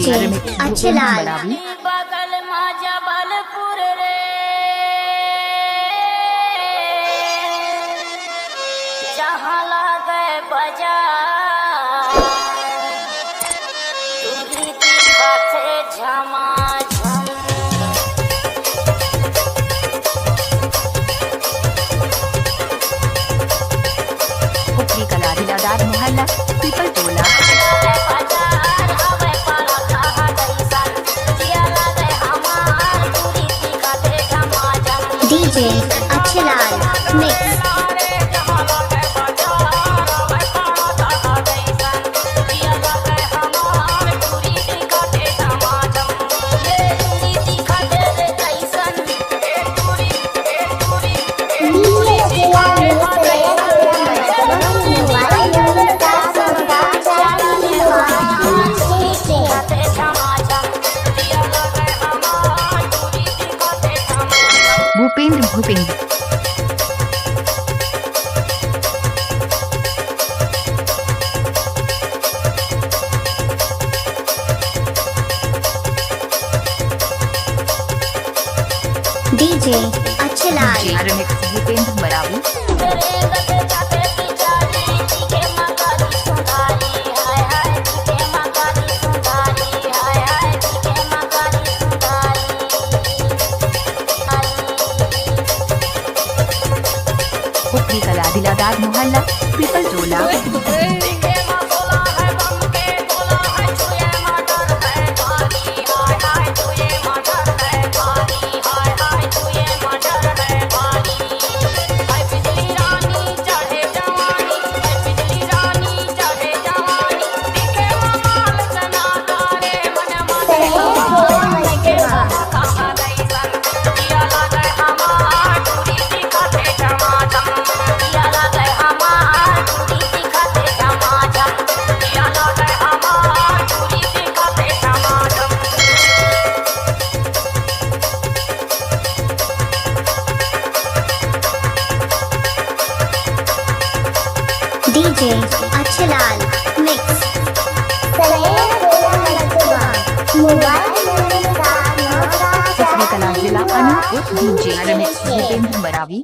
DJ अच्छे लाल बगल में जबलपुर रे जहाँ लगे बाजार दूरी दिखाते झमाझम उपरी कला दिलादार मोहल्ला पीपल टोला डीजे अच्छे लाल मिक्स भूपेंद्र डीजे अच्छे लाल रिमिक्स भूपेंद्र बरावी उपरी कला दिलादार मोहल्ला पीपल टोला डीजे अच्छे लाल मिक्स उपरी कला जिला अनु डीजे रिमिक्स भूपेंद्र बरावी